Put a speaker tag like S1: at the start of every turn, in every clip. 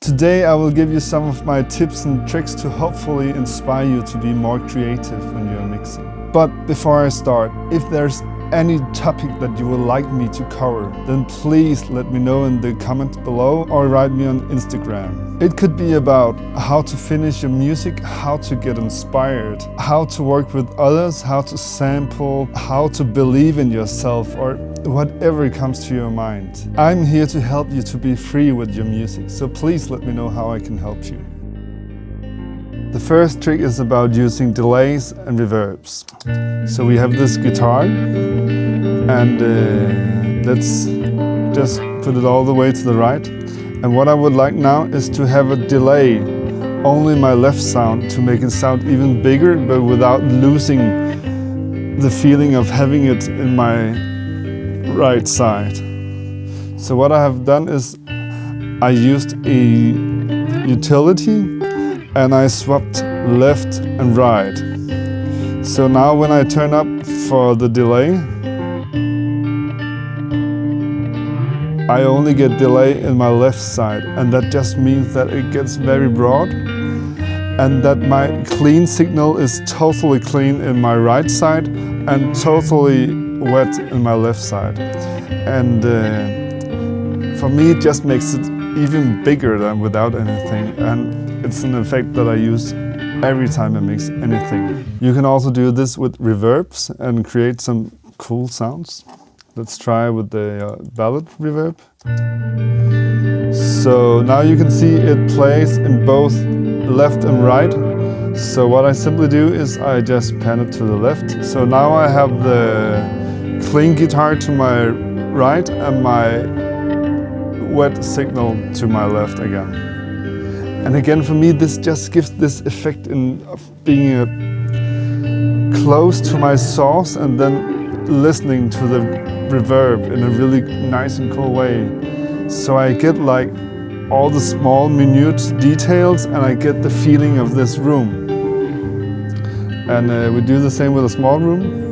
S1: Today I will give you some of my tips and tricks to hopefully inspire you to be more creative when you're mixing. But before I start, if there's any topic that you would like me to cover, then please let me know in the comments below or write me on Instagram. It could be about how to finish your music, how to get inspired, how to work with others, how to sample, how to believe in yourself, or whatever comes to your mind. I'm here to help you to be free with your music, so please let me know how I can help you. The first trick is about using delays and reverbs. So we have this guitar, and let's just put it all the way to the right. And what I would like now is to have a delay only in my left sound to make it sound even bigger, but without losing the feeling of having it in my right side. So what I have done is I used a utility and I swapped left and right. So now when I turn up for the delay, I only get delay in my left side, and that just means that it gets very broad and that my clean signal is totally clean in my right side and totally wet in my left side. And for me it just makes it even bigger than without anything, and it's an effect that I use every time I mix anything. You can also do this with reverbs and create some cool sounds. Let's try with the ballad reverb. So now you can see it plays in both left and right. So what I simply do is I just pan it to the left. So now I have the clean guitar to my right and my wet signal to my left again. And again, for me, this just gives this effect of being close to my source and then listening to the reverb in a really nice and cool way. So I get like all the small minute details and I get the feeling of this room. And we do the same with a small room.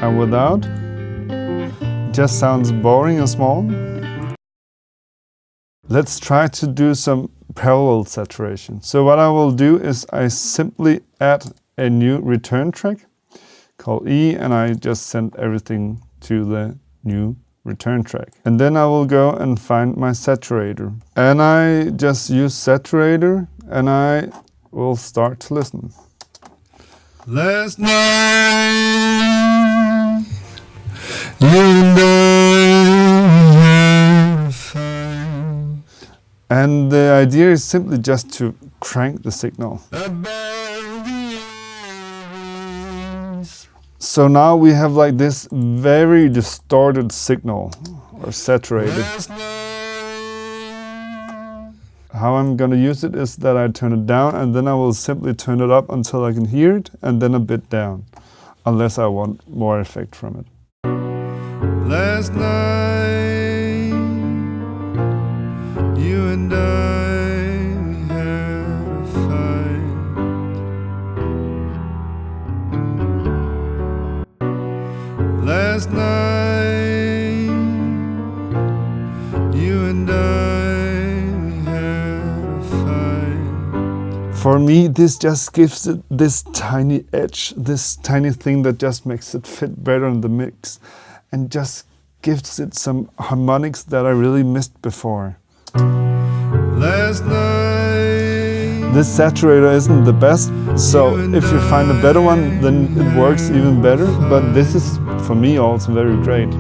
S1: And without, it just sounds boring and small. Let's try to do some parallel saturation. So what I will do is I simply add a new return track called E, and I just send everything to the new return track. And then I will go and find my saturator. And I just use saturator and I will start to listen. Last night, you and I were fine. And the idea is simply just to crank the signal. So now we have like this very distorted signal, or saturated. How I'm gonna use it is that I turn it down and then I will simply turn it up until I can hear it, and then a bit down, unless I want more effect from it. Last night, you and I had a fight. Last night, you and I had a fight. For me, this just gives it this tiny edge, this tiny thing that just makes it fit better in the mix, and just gives it some harmonics that I really missed before. Last night, this saturator isn't the best, so if you find a better one, then it works even better, but this is, for me, also very great.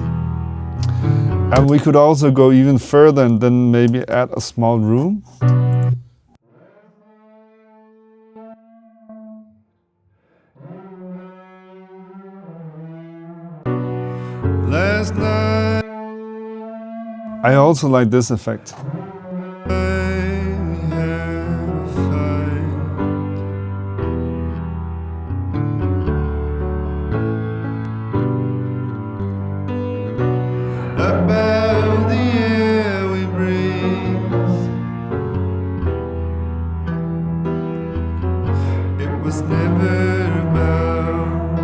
S1: And we could also go even further and then maybe add a small room. Last night, I also like this effect. About the air we breathe, was never about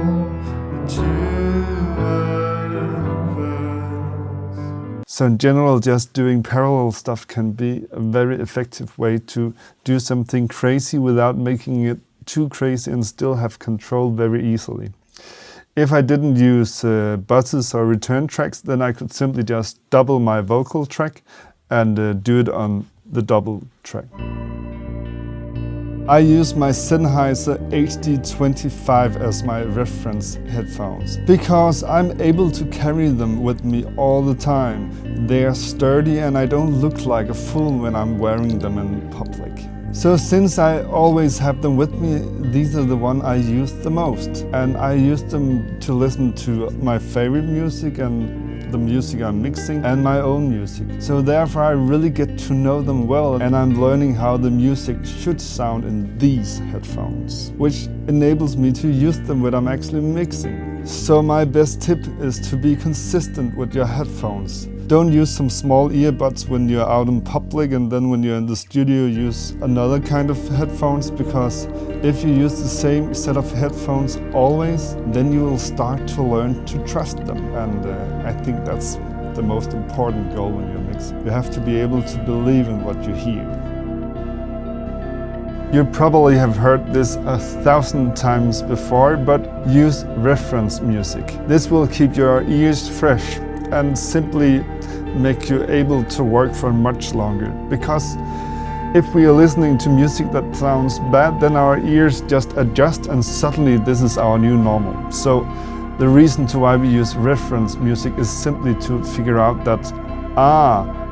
S1: the two of us. So in general, just doing parallel stuff can be a very effective way to do something crazy without making it too crazy and still have control very easily. If I didn't use buzzes or return tracks, then I could simply just double my vocal track and do it on the double track. I use my Sennheiser HD25 as my reference headphones because I'm able to carry them with me all the time. They are sturdy and I don't look like a fool when I'm wearing them in public. So since I always have them with me, these are the ones I use the most. And I use them to listen to my favorite music and the music I'm mixing and my own music. So therefore I really get to know them well, and I'm learning how the music should sound in these headphones, which enables me to use them when I'm actually mixing. So my best tip is to be consistent with your headphones. Don't use some small earbuds when you're out in public, and then when you're in the studio use another kind of headphones, because if you use the same set of headphones always, then you will start to learn to trust them. And I think that's the most important goal when you're mixing. You have to be able to believe in what you hear. You probably have heard this 1,000 times before, but use reference music. This will keep your ears fresh and simply make you able to work for much longer. Because if we are listening to music that sounds bad, then our ears just adjust and suddenly this is our new normal. So the reason to why we use reference music is simply to figure out that,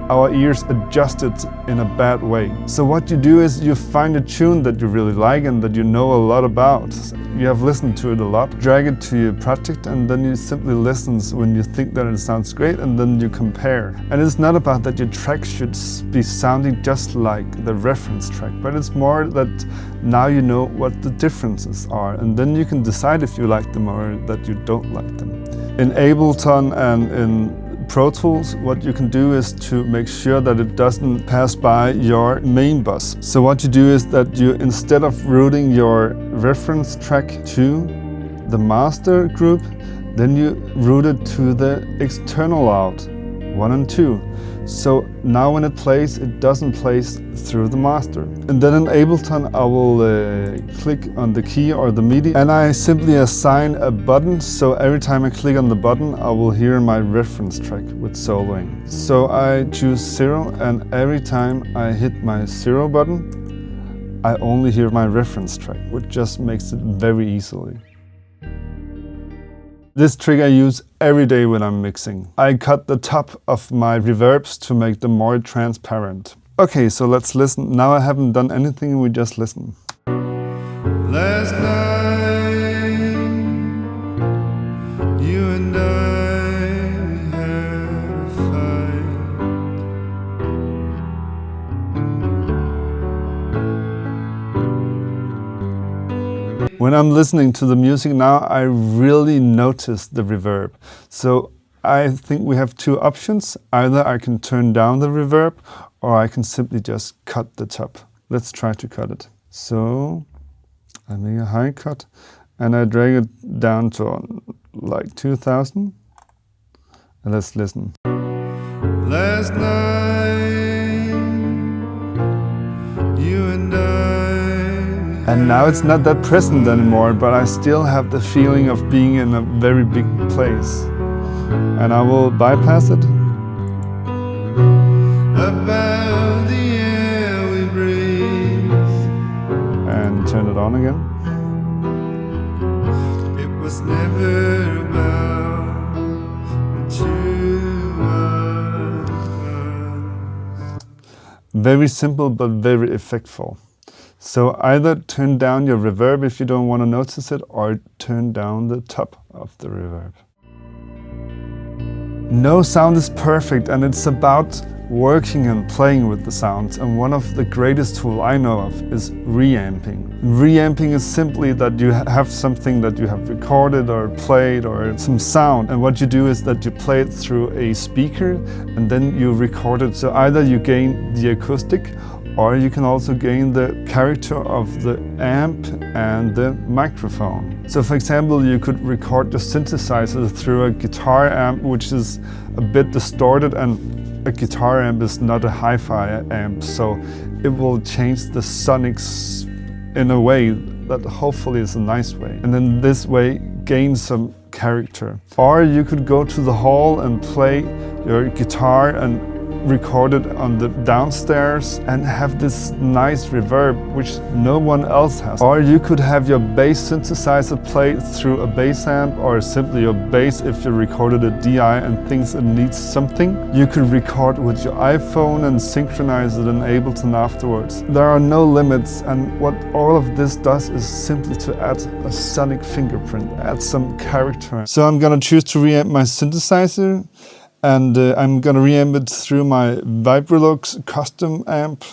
S1: our ears adjusted in a bad way. So what you do is you find a tune that you really like and that you know a lot about. You have listened to it a lot, drag it to your project, and then you simply listen when you think that it sounds great, and then you compare. And it's not about that your track should be sounding just like the reference track, but it's more that now you know what the differences are, and then you can decide if you like them or that you don't like them. In Ableton and in Pro Tools, what you can do is to make sure that it doesn't pass by your main bus. So what you do is that you, instead of routing your reference track to the master group, then you route it to the external out 1 and 2. So now when it plays, it doesn't play through the master. And then in Ableton I will click on the key or the MIDI, and I simply assign a button, so every time I click on the button I will hear my reference track with soloing. So I choose 0, and every time I hit my 0 button I only hear my reference track, which just makes it very easily. This trick I use every day when I'm mixing. I cut the top of my reverbs to make them more transparent. Okay, so let's listen. Now I haven't done anything, we just listen. Last night, you and I had a fight. When I'm listening to the music now, I really notice the reverb. So I think we have two options. Either I can turn down the reverb, or I can simply just cut the top. Let's try to cut it. So I make a high cut and I drag it down to like 2000. And let's listen. Last night, you and I. And now it's not that present anymore, but I still have the feeling of being in a very big place. And I will bypass it. About the air we breathe. And turn it on again. It was never about the two of us. Very simple but very effectful. So either turn down your reverb if you don't want to notice it, or turn down the top of the reverb. No sound is perfect, and it's about working and playing with the sounds. And one of the greatest tools I know of is reamping. Reamping is simply that you have something that you have recorded or played or some sound, and what you do is that you play it through a speaker and then you record it. So either you gain the acoustic, Or you can also gain the character of the amp and the microphone. So for example, you could record your synthesizer through a guitar amp, which is a bit distorted, and a guitar amp is not a hi-fi amp, so it will change the sonics in a way that hopefully is a nice way. And then this way gain some character. Or you could go to the hall and play your guitar and record it on the downstairs and have this nice reverb which no one else has. Or you could have your bass synthesizer played through a bass amp, or simply your bass if you recorded a DI and thinks it needs something. You could record with your iPhone and synchronize it in Ableton afterwards. There are no limits, and what all of this does is simply to add a sonic fingerprint, add some character. So I'm gonna choose to reamp my synthesizer, and I'm gonna reamp it through my Vibrolux custom amp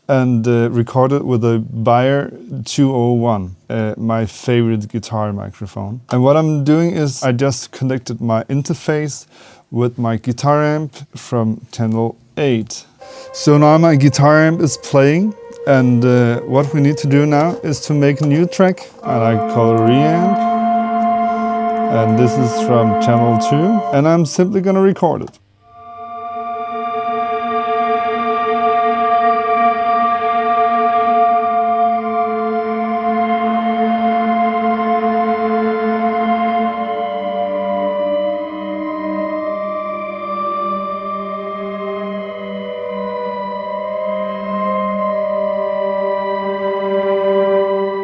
S1: and record it with a Beyerdynamic M201, my favorite guitar microphone. And what I'm doing is I just connected my interface with my guitar amp from channel 8. So now my guitar amp is playing, and what we need to do now is to make a new track, and I call it Reamp. And this is from channel 2, and I'm simply gonna record it.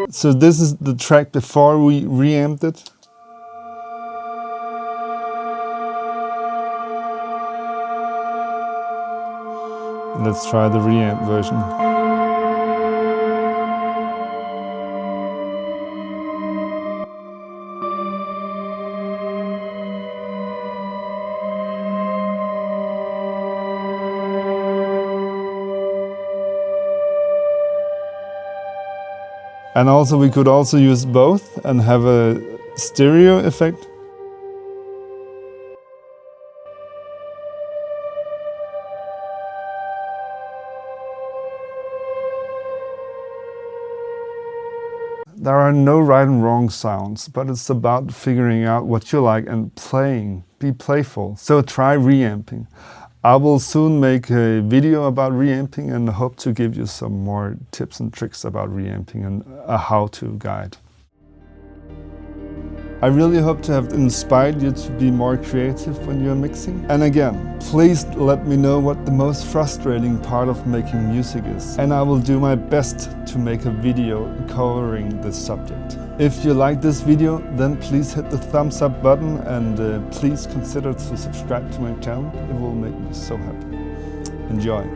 S1: So this is the track before we reamped it. Let's try the reamp version. And also we could also use both and have a stereo effect. There are no right and wrong sounds, but it's about figuring out what you like and playing. Be playful. So try reamping. I will soon make a video about reamping and hope to give you some more tips and tricks about reamping and a how-to guide. I really hope to have inspired you to be more creative when you're mixing. And again, please let me know what the most frustrating part of making music is, and I will do my best to make a video covering this subject. If you like this video, then please hit the thumbs up button, and please consider to subscribe to my channel. It will make me so happy. Enjoy!